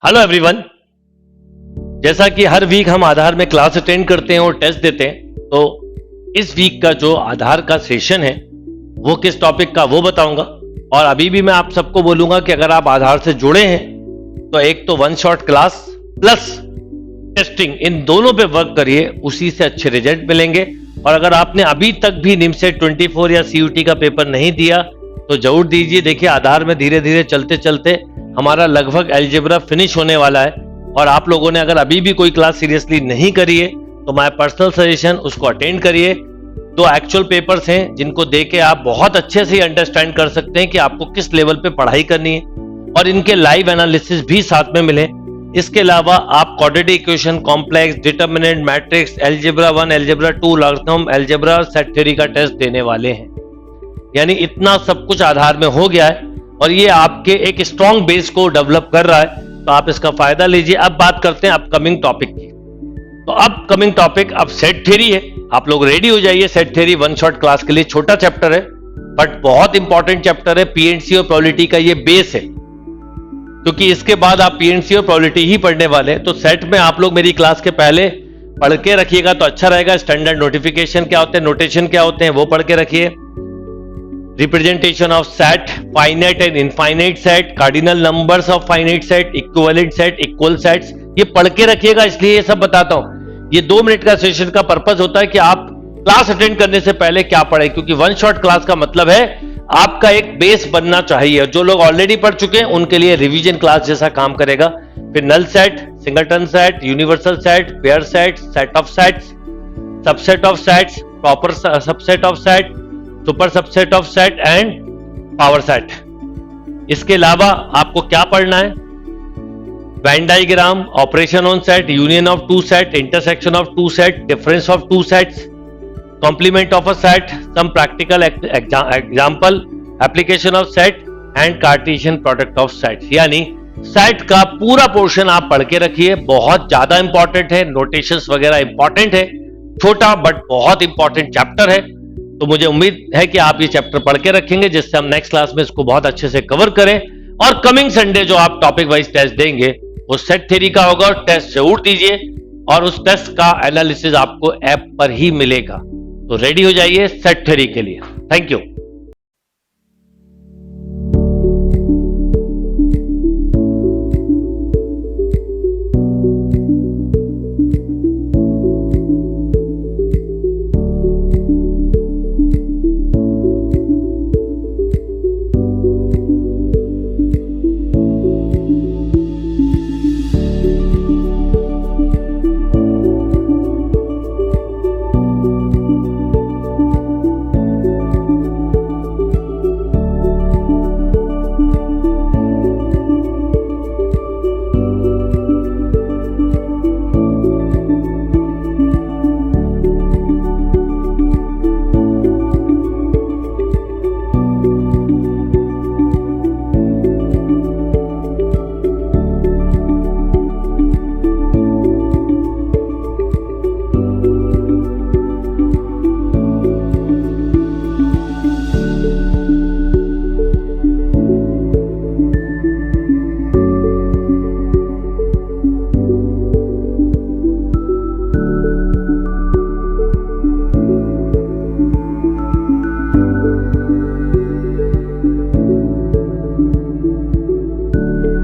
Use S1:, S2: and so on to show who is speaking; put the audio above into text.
S1: Hello everyone. जैसा कि हर week हम आधार में क्लास अटेंड करते हैं और टेस्ट देते हैं, तो इस वीक का जो आधार का सेशन है वो किस टॉपिक का वो बताऊंगा। और अभी भी मैं आप सबको बोलूंगा कि अगर आप आधार से जुड़े हैं तो एक तो one shot class plus testing, इन दोनों पे वर्क करिए, उसी से अच्छे रिजल्ट मिलेंगे। और अगर आपने अभी तक भी निमसेट 24 या सीयूटी का पेपर नहीं दिया तो जरूर दीजिए। देखिए, आधार में धीरे धीरे चलते चलते हमारा लगभग अलजेब्रा फिनिश होने वाला है। और आप लोगों ने अगर अभी भी कोई क्लास सीरियसली नहीं करी है तो माय पर्सनल सजेशन, उसको अटेंड करिए। दो एक्चुअल पेपर्स हैं जिनको देके आप बहुत अच्छे से अंडरस्टैंड कर सकते हैं कि आपको किस लेवल पे पढ़ाई करनी है, और इनके लाइव एनालिसिस भी साथ में मिले। इसके अलावा आप quadratic equation, complex, determinant, matrix, algebra 1, algebra 2, logarithm, algebra, set theory का टेस्ट देने वाले हैं। यानी इतना सब कुछ आधार में हो गया है और ये आपके एक स्ट्रॉन्ग बेस को डेवलप कर रहा है, तो आप इसका फायदा लीजिए। अब बात करते हैं अपकमिंग टॉपिक की। तो अपकमिंग टॉपिक अब सेट थ्योरी है। आप लोग रेडी हो जाइए। Set theory one shot class के लिए छोटा चैप्टर है बट बहुत इंपॉर्टेंट चैप्टर है। पीएनसी और प्रोबेबिलिटी का ये बेस है, क्योंकि इसके बाद आप पीएनसी और प्रोबेबिलिटी ही पढ़ने वाले हैं। तो सेट में आप लोग मेरी क्लास के पहले पढ़ के रखिएगा तो अच्छा रहेगा। स्टैंडर्ड नोटिफिकेशन क्या होते हैं, नोटेशन क्या होते हैं, वो पढ़ के रखिए। Representation of set, finite and infinite set, cardinal numbers of finite set, equivalent set, equal sets, ये पढ़ के रखिएगा। इसलिए ये सब बताता हूं। ये 2 मिनट का सेशन का पर्पस होता है कि आप क्लास अटेंड करने से पहले क्या पढ़ें, क्योंकि वन शॉट क्लास का मतलब है आपका एक बेस बनना चाहिए। जो लोग ऑलरेडी पढ़ चुके हैं उनके लिए रिवीजन क्लास जैसा काम करेगा। फिर null set, singleton set, universal set, pair set, set of sets, subset of sets, proper subset of set, super subset of set and power set. इसके अलावा आपको क्या पढ़ना है, Venn diagram, operation on set, union of two set, intersection of two set, difference of two sets, complement of a set, some practical example, application of set and Cartesian product of set. यानी set का पूरा portion आप पढ़ के रखिए। बहुत ज्यादा important है, नोटेशंस वगैरह इंपॉर्टेंट है। छोटा बट बहुत इंपॉर्टेंट चैप्टर है। तो मुझे उम्मीद है कि आप ये चैप्टर पढ़ के रखेंगे, जिससे हम नेक्स्ट क्लास में इसको बहुत अच्छे से कवर करें। और कमिंग संडे जो आप टॉपिक वाइज टेस्ट देंगे वो सेट थ्योरी का होगा, और टेस्ट जरूर दीजिए। और उस टेस्ट का एनालिसिस आपको ऐप पर ही मिलेगा। तो रेडी हो जाइए सेट थ्योरी के लिए। Thank you.